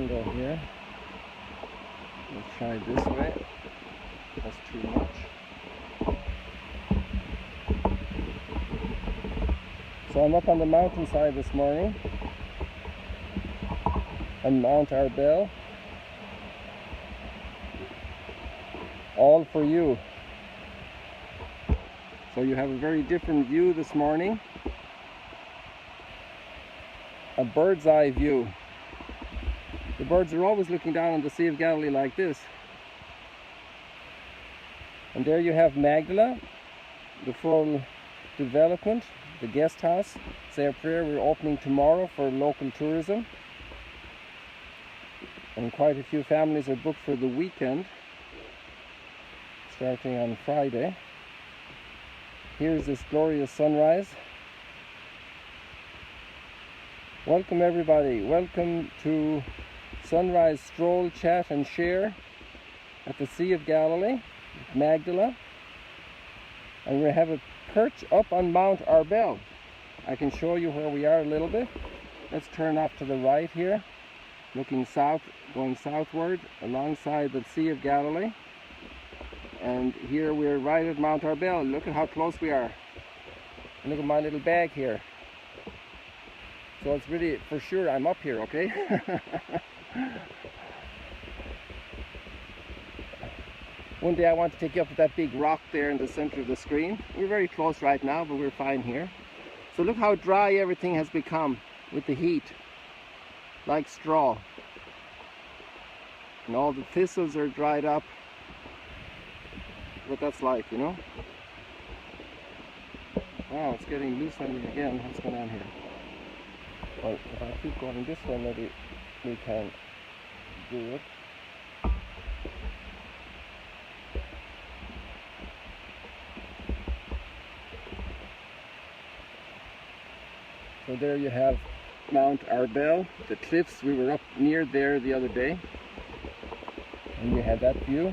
angle here. Let's try it this way. That's too much. So I'm up on the mountainside this morning on Mount Arbel. All for you. So you have a very different view this morning. A bird's eye view. The birds are always looking down on the Sea of Galilee like this. And there you have Magdala, the full development, the guest house. Say a prayer, we're opening tomorrow for local tourism. And quite a few families are booked for the weekend, starting on Friday. Here's this glorious sunrise. Welcome everybody, welcome to Sunrise Stroll, Chat and Share at the Sea of Galilee, Magdala. And we have a perch up on Mount Arbel. I can show you where we are a little bit. Let's turn off to the right here, looking south, going southward alongside the Sea of Galilee. And here we're right at Mount Arbel. Look at how close we are. And look at my little bag here. So it's really, for sure, I'm up here, okay? One day I want to take you up to that big rock there in the center of the screen. We're very close right now, but we're fine here. So look how dry everything has become with the heat. Like straw. And all the thistles are dried up. What that's like, you know? Wow, it's getting loose on me again. What's going on here? Well, if I keep going this way, maybe we can do it. So there you have Mount Arbel, the cliffs. We were up near there the other day. And you have that view.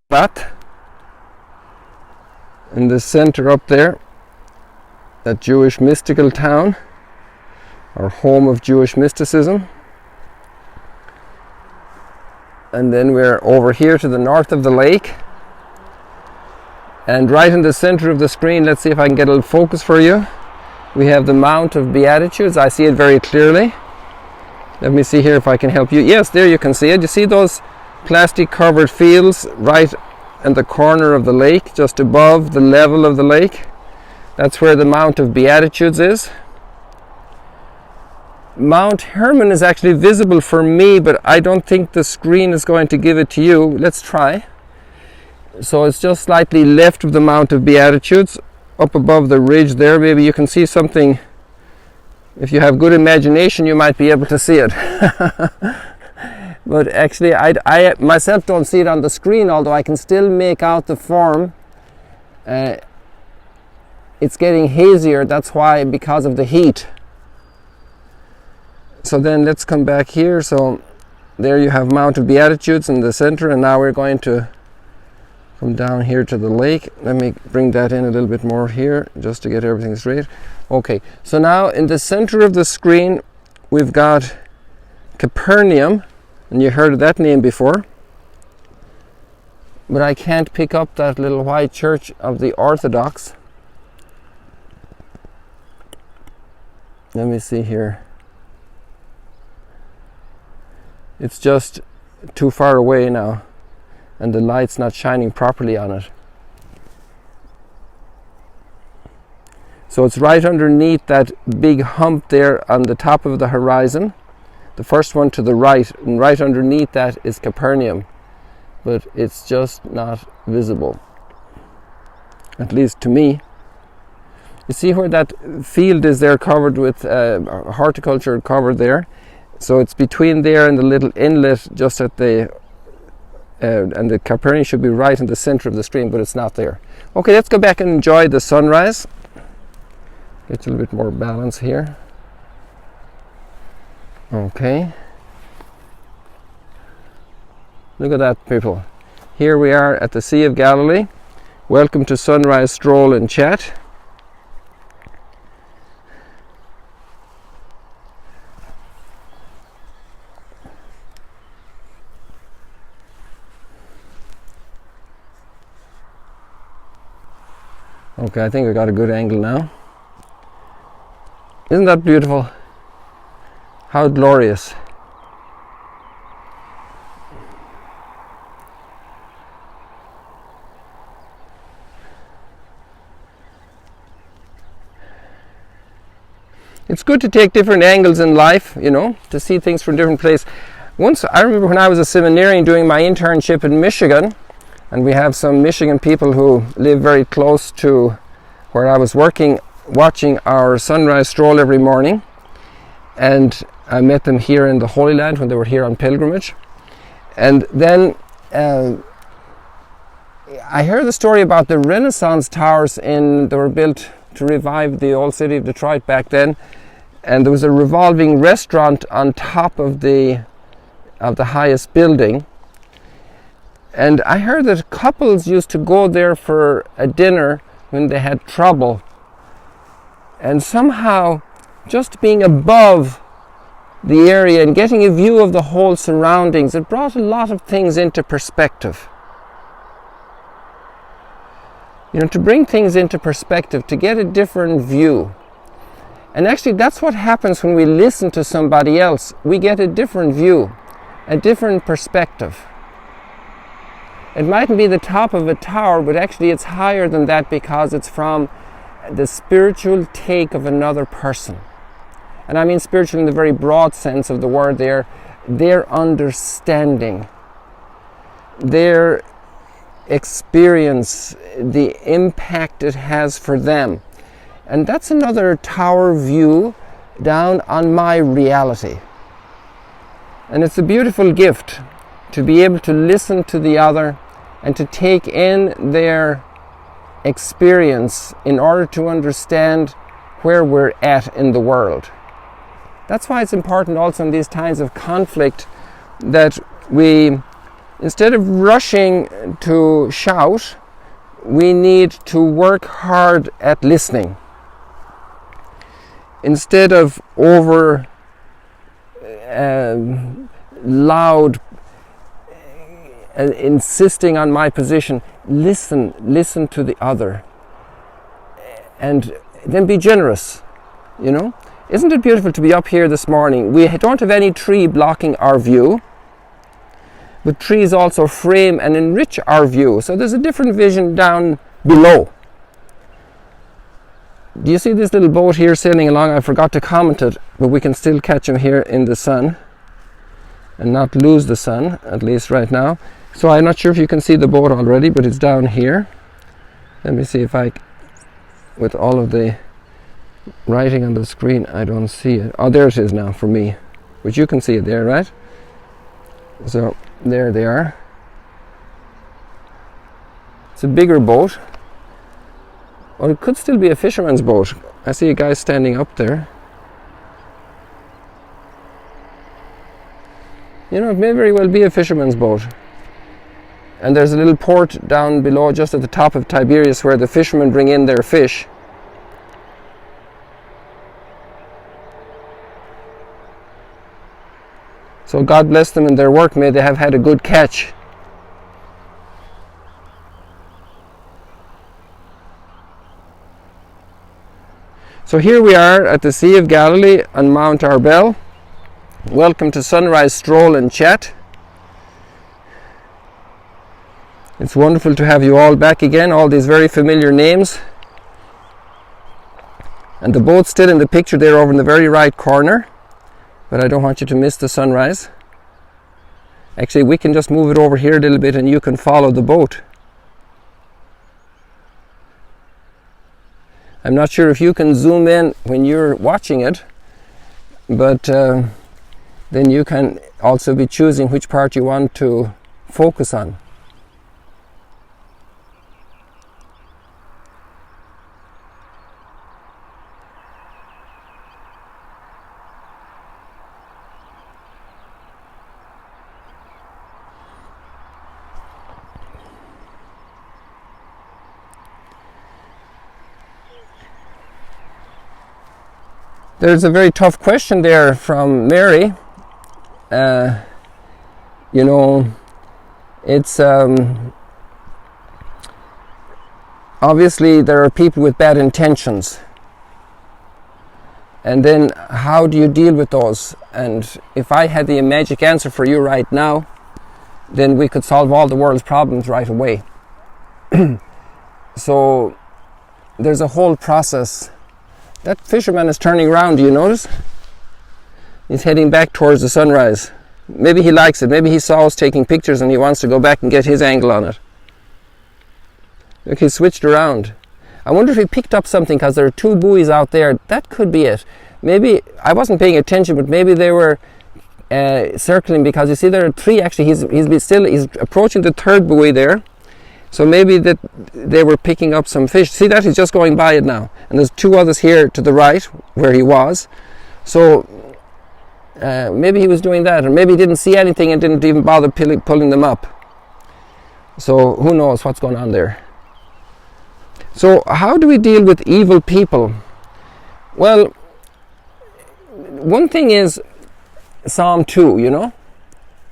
But in the center up there, that Jewish mystical town, or home of Jewish mysticism. And then we're over here to the north of the lake. And right in the center of the screen, let's see if I can get a little focus for you. We have the Mount of Beatitudes. I see it very clearly. Let me see here if I can help you. Yes, there you can see it. You see those plastic covered fields right in the corner of the lake, just above the level of the lake. That's where the Mount of Beatitudes is. Mount Hermon is actually visible for me, but I don't think the screen is going to give it to you. Let's try. So it's just slightly left of the Mount of Beatitudes, up above the ridge there. Maybe you can see something. If you have good imagination, you might be able to see it. But actually, I myself don't see it on the screen, although I can still make out the form. It's getting hazier, that's why, because of the heat. So then let's come back here. So there you have Mount of Beatitudes in the center, and now we're going to come down here to the lake. Let me bring that in a little bit more here, just to get everything straight. Okay, so now in the center of the screen, we've got Capernaum. And you heard of that name before. But I can't pick up that little white church of the Orthodox. Let me see here. It's just too far away now, and the light's not shining properly on it. So it's right underneath that big hump there on the top of the horizon. The first one to the right, and right underneath that is Capernaum, but it's just not visible, at least to me. You see where that field is there, covered with horticulture covered there? So it's between there and the little inlet just at the, and the Capernaum should be right in the center of the stream, but it's not there. Okay, let's go back and enjoy the sunrise. Get a little bit more balance here. Okay. Look at that, people. Here we are at the Sea of Galilee. Welcome to Sunrise Stroll and Chat. Okay, I think I got a good angle now. Isn't that beautiful? How glorious. It's good to take different angles in life, you know, to see things from different places. Once, I remember when I was a seminarian doing my internship in Michigan, and we have some Michigan people who live very close to where I was working, watching our sunrise stroll every morning. And I met them here in the Holy Land when they were here on pilgrimage. And then I heard the story about the Renaissance towers that were built to revive the old city of Detroit back then. And there was a revolving restaurant on top of the highest building. And I heard that couples used to go there for a dinner when they had trouble. And somehow, just being above the area and getting a view of the whole surroundings, it brought a lot of things into perspective. You know, to bring things into perspective, to get a different view. And actually, that's what happens when we listen to somebody else. We get a different view, a different perspective. It mightn't be the top of a tower, but actually it's higher than that because it's from the spiritual take of another person. And I mean spiritual in the very broad sense of the word there. Their understanding, their experience, the impact it has for them. And that's another tower view down on my reality. And it's a beautiful gift to be able to listen to the other and to take in their experience in order to understand where we're at in the world. That's why it's important also in these times of conflict that we, instead of rushing to shout, we need to work hard at listening. Instead of over loud insisting on my position, listen to the other, and then be generous, you know. Isn't it beautiful to be up here this morning? We don't have any tree blocking our view, but trees also frame and enrich our view, so there's a different vision down below. Do you see this little boat here sailing along? I forgot to comment it, but we can still catch him here in the sun and not lose the sun, at least right now. So I'm not sure if you can see the boat already, but it's down here. Let me see if with all of the writing on the screen, I don't see it. Oh, there it is now for me, but you can see it there, right? So there they are. It's a bigger boat. Or it could still be a fisherman's boat. I see a guy standing up there. You know, it may very well be a fisherman's boat. And there's a little port down below, just at the top of Tiberias, where the fishermen bring in their fish. So God bless them in their work. May they have had a good catch. So here we are at the Sea of Galilee on Mount Arbel. Welcome to Sunrise Stroll and Chat. It's wonderful to have you all back again, all these very familiar names. And the boat's still in the picture there over in the very right corner, but I don't want you to miss the sunrise. Actually, we can just move it over here a little bit and you can follow the boat. I'm not sure if you can zoom in when you're watching it, but then you can also be choosing which part you want to focus on. There's a very tough question there from Mary. It's obviously there are people with bad intentions. And then how do you deal with those? And if I had the magic answer for you right now, then we could solve all the world's problems right away. So there's a whole process. That fisherman is turning around, do you notice? He's heading back towards the sunrise. Maybe he likes it. Maybe he saw us taking pictures and he wants to go back and get his angle on it. Look, he switched around. I wonder if he picked up something, because there are two buoys out there. That could be it. Maybe, I wasn't paying attention, but maybe they were circling, because you see there are three actually. He's approaching the third buoy there. So maybe that they were picking up some fish. See that? He's just going by it now. And there's two others here to the right where he was. So maybe he was doing that, or maybe he didn't see anything and didn't even bother pulling them up. So who knows what's going on there. So how do we deal with evil people? Well, one thing is Psalm 2,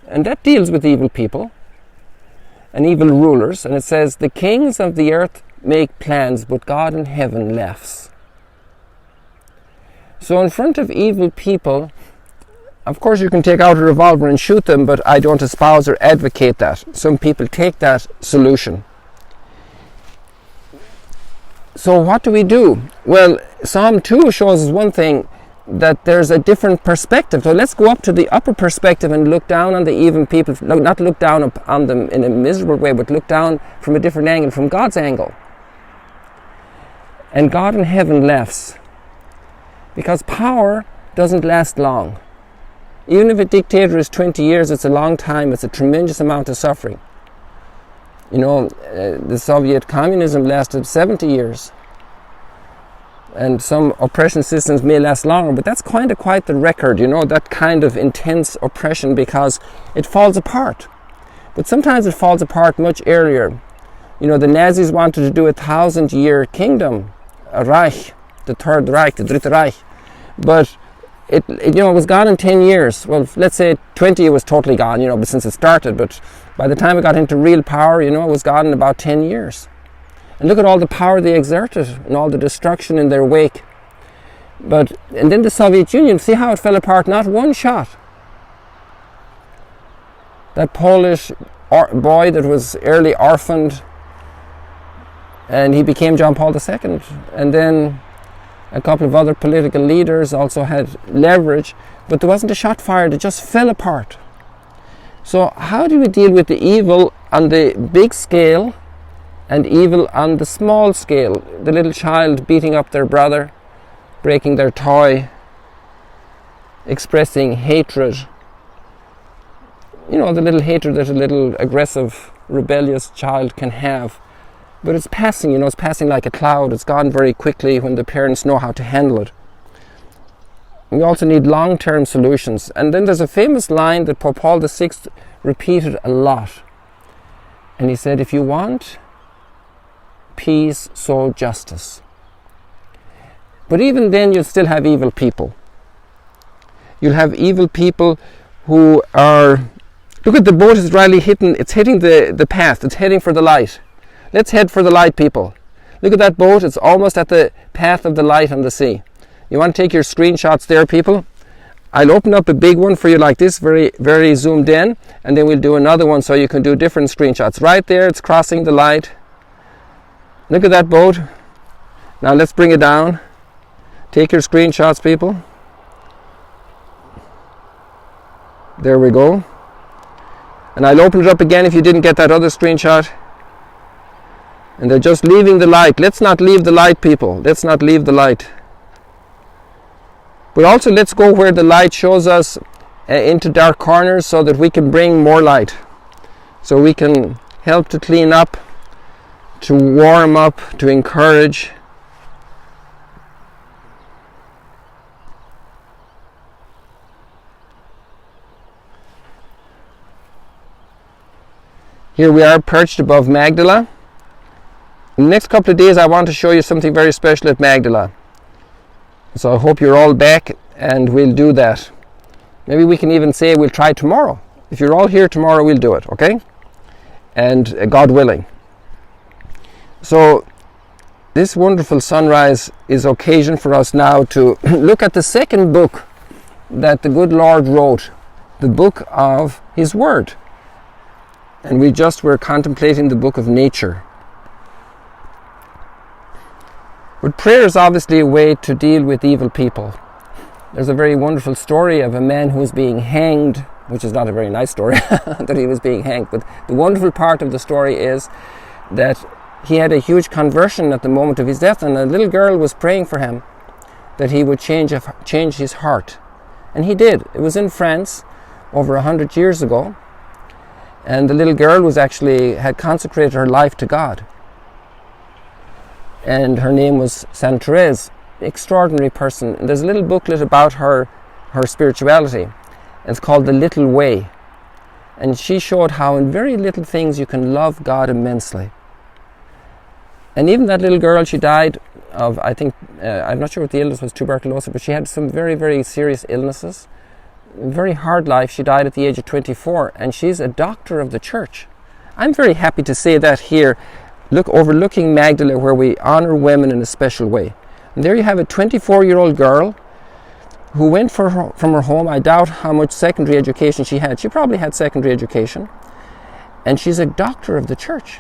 and that deals with evil people and evil rulers, and it says, the kings of the earth make plans, but God in heaven laughs. So in front of evil people, of course you can take out a revolver and shoot them, but I don't espouse or advocate that. Some people take that solution. So what do we do? Well, Psalm 2 shows us one thing, that there's a different perspective. So let's go up to the upper perspective and look down on the evil people. Not look down on them in a miserable way, but look down from a different angle, from God's angle. And God in heaven laughs. Because power doesn't last long. Even if a dictator is 20 years, it's a long time. It's a tremendous amount of suffering. The Soviet communism lasted 70 years. And some oppression systems may last longer, but that's quite the record, that kind of intense oppression, because it falls apart. But sometimes it falls apart much earlier. The Nazis wanted to do a 1,000-year kingdom, a Reich, the Third Reich, the Dritte Reich. But it was gone in 10 years. Well, let's say 20 it was totally gone, but since it started. But by the time it got into real power, it was gone in about 10 years. And look at all the power they exerted and all the destruction in their wake. And then the Soviet Union, see how it fell apart? Not one shot. That Polish boy that was early orphaned, and he became John Paul II. And then a couple of other political leaders also had leverage, but there wasn't a shot fired. It just fell apart. So how do we deal with the evil on the big scale and evil on the small scale? The little child beating up their brother, breaking their toy, expressing hatred. The little hatred that a little aggressive, rebellious child can have. But it's passing, it's passing like a cloud. It's gone very quickly when the parents know how to handle it. We also need long-term solutions. And then there's a famous line that Pope Paul VI repeated a lot. And he said, if you want peace, sow justice. But even then you'll still have evil people. You'll have evil people who are... Look at the boat is really hitting the path. It's heading for the light. Let's head for the light, people. Look at that boat. It's almost at the path of the light on the sea. You want to take your screenshots there, people? I'll open up a big one for you like this, very, very zoomed in, and then we'll do another one so you can do different screenshots. Right there, it's crossing the light. Look at that boat. Now let's bring it down. Take your screenshots, people. There we go. And I'll open it up again if you didn't get that other screenshot. And they're just leaving the light. Let's not leave the light, people. Let's not leave the light. But also let's go where the light shows us into dark corners so that we can bring more light. So we can help to clean up, to warm up, to encourage. Here we are perched above Magdala. In the next couple of days I want to show you something very special at Magdala. So I hope you're all back and we'll do that. Maybe we can even say we'll try tomorrow. If you're all here tomorrow, we'll do it, okay? And God willing. So this wonderful sunrise is occasion for us now to look at the second book that the good Lord wrote, the book of His Word. And we're contemplating the book of nature. But prayer is obviously a way to deal with evil people. There's a very wonderful story of a man who was being hanged, which is not a very nice story, that he was being hanged. But the wonderful part of the story is that he had a huge conversion at the moment of his death, and a little girl was praying for him that he would change his heart. And he did. It was in France over 100 years ago. And the little girl had consecrated her life to God. And her name was Saint Therese. Extraordinary person. And there's a little booklet about her spirituality. It's called The Little Way. And she showed how in very little things you can love God immensely. And even that little girl, she died of, I think, I'm not sure what the illness was, tuberculosis, but she had some very, very serious illnesses. Very hard life. She died at the age of 24, and she's a doctor of the church. I'm very happy to say that here, overlooking Magdala, where we honor women in a special way. And there you have a 24-year-old girl who went from her home. I doubt how much secondary education she had. She probably had secondary education. And she's a doctor of the church.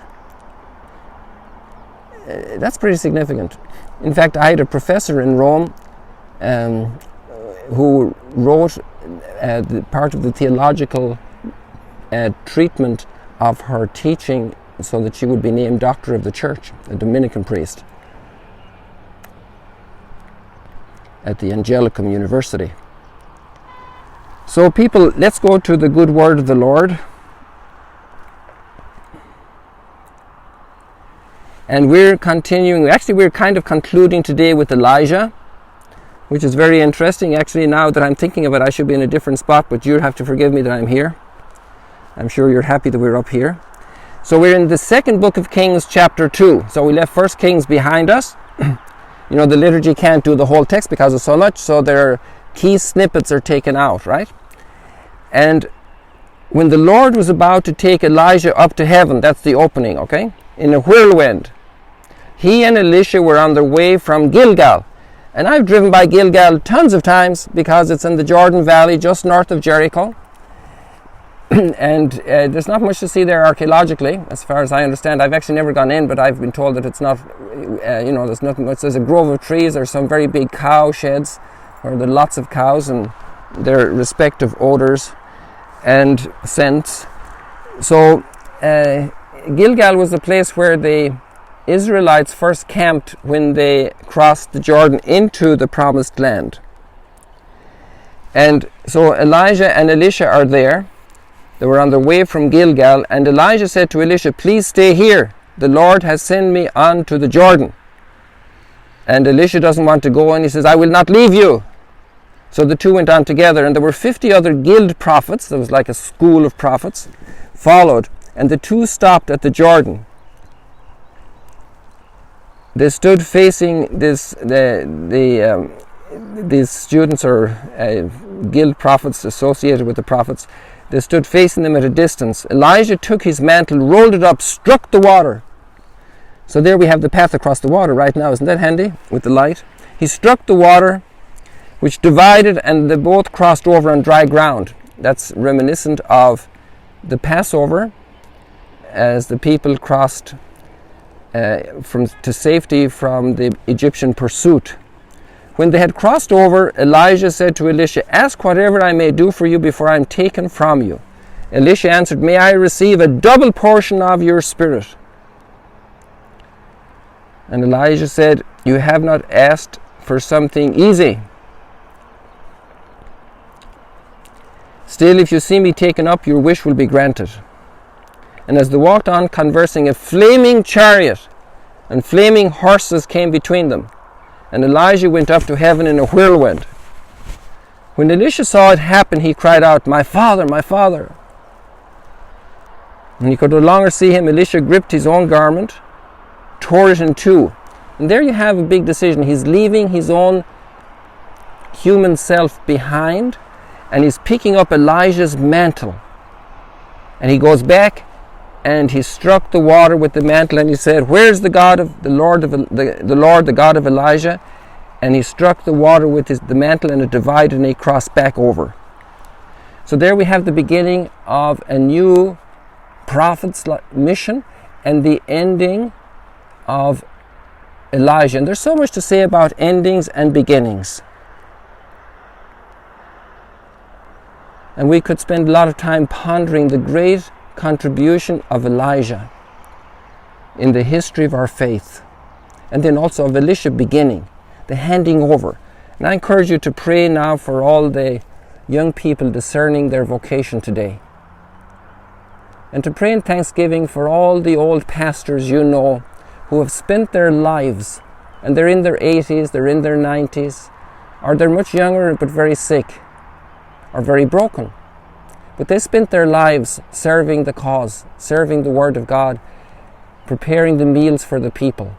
That's pretty significant. In fact, I had a professor in Rome who wrote part of the theological treatment of her teaching so that she would be named Doctor of the Church, a Dominican priest at the Angelicum University. So people, let's go to the good word of the Lord. And we're continuing, actually we're kind of concluding today with Elijah, which is very interesting. Actually, now that I'm thinking of it, I should be in a different spot, but you have to forgive me that I'm here. I'm sure you're happy that we're up here. So we're in the second book of Kings, chapter 2. So we left 1 Kings behind us. You know, the liturgy can't do the whole text because of so much, so their key snippets are taken out, right? And when the Lord was about to take Elijah up to heaven, that's the opening, okay? In a whirlwind. He and Elisha were on their way from Gilgal. And I've driven by Gilgal tons of times because it's in the Jordan Valley just north of Jericho. And there's not much to see there archaeologically, as far as I understand. I've actually never gone in, but I've been told that it's not, there's nothing much. There's a grove of trees, there's some very big cow sheds where there are lots of cows and their respective odors and scents. So Gilgal was the place where the Israelites first camped when they crossed the Jordan into the promised land. And so Elijah and Elisha are there. They were on their way from Gilgal, and Elijah said to Elisha, "Please stay here. The Lord has sent me on to the Jordan." And Elisha doesn't want to go, and he says, "I will not leave you." So the two went on together, and there were 50 other guild prophets. There was like a school of prophets followed, and the two stopped at the Jordan. They stood facing these students or guild prophets associated with the prophets. They stood facing them at a distance. Elijah took his mantle, rolled it up, struck the water. So there we have the path across the water right now. Isn't that handy with the light? He struck the water, which divided, and they both crossed over on dry ground. That's reminiscent of the Passover, as the people crossed to safety from the Egyptian pursuit. When they had crossed over, Elijah said to Elisha, "Ask whatever I may do for you before I am taken from you." Elisha answered, "May I receive a double portion of your spirit?" And Elijah said, "You have not asked for something easy. Still, if you see me taken up, your wish will be granted." And as they walked on conversing, a flaming chariot and flaming horses came between them. And Elijah went up to heaven in a whirlwind. When Elisha saw it happen, he cried out, "My father, my father." And he could no longer see him. Elisha gripped his own garment, tore it in two. And there you have a big decision. He's leaving his own human self behind, and he's picking up Elijah's mantle. And he goes back and he struck the water with the mantle, and he said, "Where's the God of the Lord, the God of Elijah?" And he struck the water with the mantle, and it divided, and he crossed back over. So there we have the beginning of a new prophet's mission and the ending of Elijah. And there's so much to say about endings and beginnings. And we could spend a lot of time pondering the great contribution of Elijah in the history of our faith, and then also of Elisha beginning, the handing over. And I encourage you to pray now for all the young people discerning their vocation today, and to pray in thanksgiving for all the old pastors you know who have spent their lives, and they're in their 80s, they're in their 90s, or they're much younger but very sick or very broken. But they spent their lives serving the cause, serving the Word of God, preparing the meals for the people.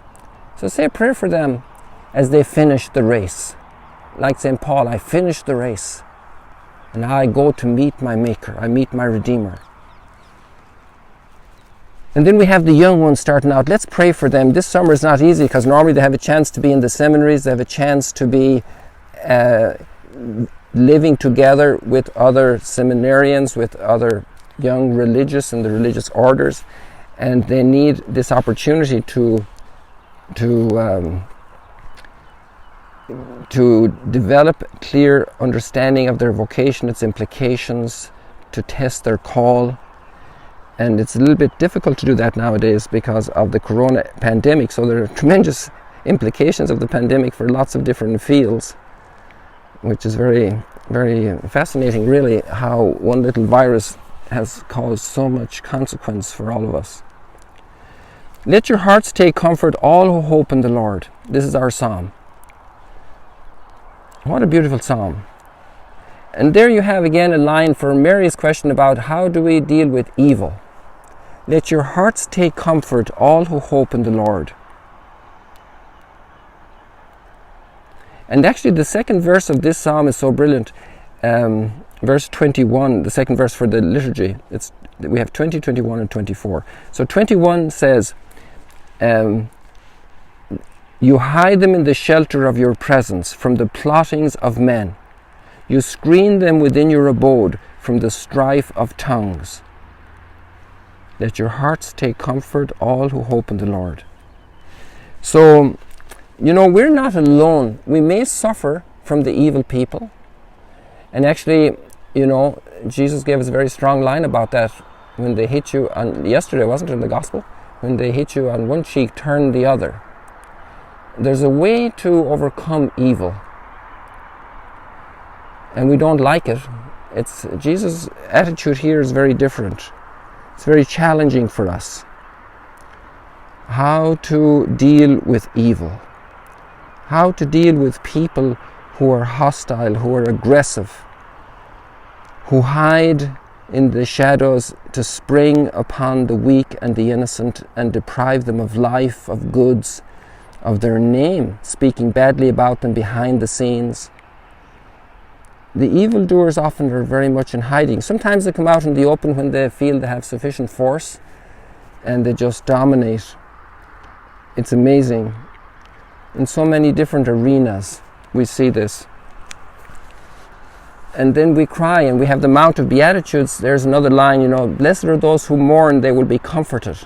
So say a prayer for them as they finish the race. Like St. Paul, I finished the race, and now I go to meet my Maker, I meet my Redeemer. And then we have the young ones starting out. Let's pray for them. This summer is not easy because normally they have a chance to be in the seminaries, they have a chance to be living together with other seminarians, with other young religious and the religious orders, and they need this opportunity to develop clear understanding of their vocation, its implications, to test their call. And it's a little bit difficult to do that nowadays because of the corona pandemic. So there are tremendous implications of the pandemic for lots of different fields, which is very, very fascinating, really, how one little virus has caused so much consequence for all of us. Let your hearts take comfort, all who hope in the Lord. This is our psalm. What a beautiful psalm. And there you have again a line for Mary's question about how do we deal with evil. Let your hearts take comfort, all who hope in the Lord. And actually the second verse of this psalm is so brilliant. Verse 21, the second verse for the liturgy. We have 20, 21 and 24. So 21 says, you hide them in the shelter of your presence from the plottings of men. You screen them within your abode from the strife of tongues. Let your hearts take comfort, all who hope in the Lord. So, we're not alone. We may suffer from the evil people. And actually, Jesus gave us a very strong line about that. When they hit you on, yesterday, wasn't it, in the gospel? When they hit you on one cheek, turn the other. There's a way to overcome evil. And we don't like it. Jesus' attitude here is very different. It's very challenging for us. How to deal with evil. How to deal with people who are hostile, who are aggressive, who hide in the shadows to spring upon the weak and the innocent and deprive them of life, of goods, of their name, speaking badly about them behind the scenes. The evildoers often are very much in hiding. Sometimes they come out in the open when they feel they have sufficient force and they just dominate. It's amazing. In so many different arenas we see this. And then we cry, and we have the Mount of Beatitudes. There's another line, blessed are those who mourn, they will be comforted.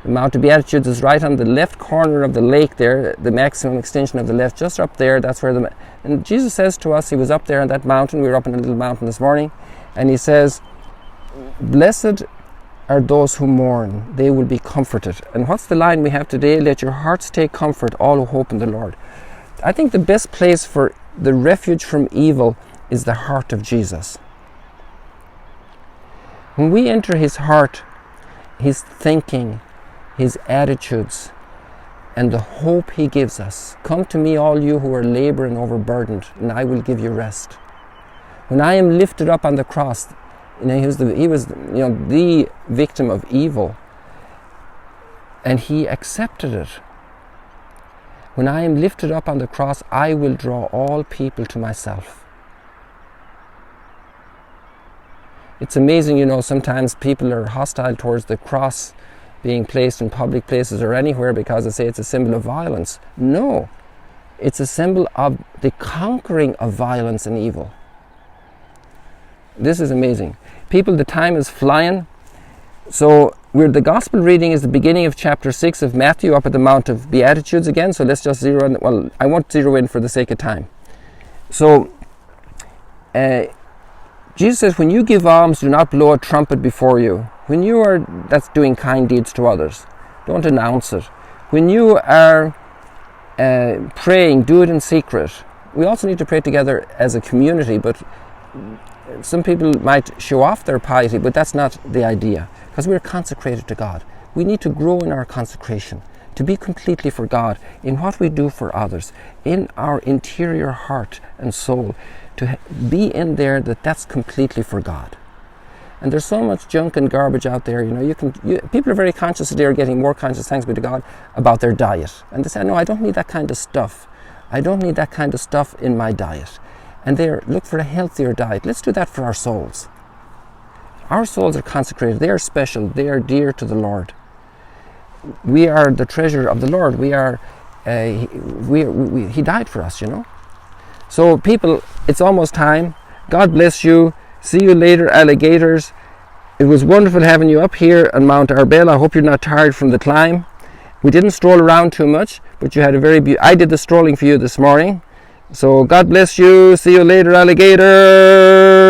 The Mount of Beatitudes is right on the left corner of the lake there, the maximum extension of the left, just up there. That's where and Jesus says to us, he was up there on that mountain. We were up in a little mountain this morning, and he says, blessed are those who mourn, they will be comforted. And what's the line we have today? Let your hearts take comfort, all who hope in the Lord. I think the best place for the refuge from evil is the heart of Jesus. When we enter his heart, his thinking, his attitudes, and the hope he gives us. Come to me, all you who are labor and overburdened, and I will give you rest. When I am lifted up on the cross, he was the victim of evil, and he accepted it. When I am lifted up on the cross, I will draw all people to myself. It's amazing, you know, sometimes people are hostile towards the cross being placed in public places or anywhere because they say it's a symbol of violence. No, it's a symbol of the conquering of violence and evil. This is amazing. People, the time is flying. So the gospel reading is the beginning of chapter 6 of Matthew, up at the Mount of Beatitudes again. So let's just zero in. Well, I won't zero in for the sake of time. So Jesus says, when you give alms, do not blow a trumpet before you. When you are, that's doing kind deeds to others. Don't announce it. When you are praying, do it in secret. We also need to pray together as a community, but some people might show off their piety, but that's not the idea, because we're consecrated to God. We need to grow in our consecration, to be completely for God in what we do for others, in our interior heart and soul, to be in there that's completely for God. And there's so much junk and garbage out there, you know, people are very conscious today, are getting more conscious, thanks be to God, about their diet. And they say, no, I don't need that kind of stuff. I don't need that kind of stuff in my diet. And look for a healthier diet. Let's do that for our souls. Our souls are consecrated. They are special. They are dear to the Lord. We are the treasure of the Lord. He died for us, you know. So people, it's almost time. God bless you. See you later, alligators. It was wonderful having you up here on Mount Arbel. I hope you're not tired from the climb. We didn't stroll around too much, but you had I did the strolling for you this morning. So God bless you. See you later, alligator.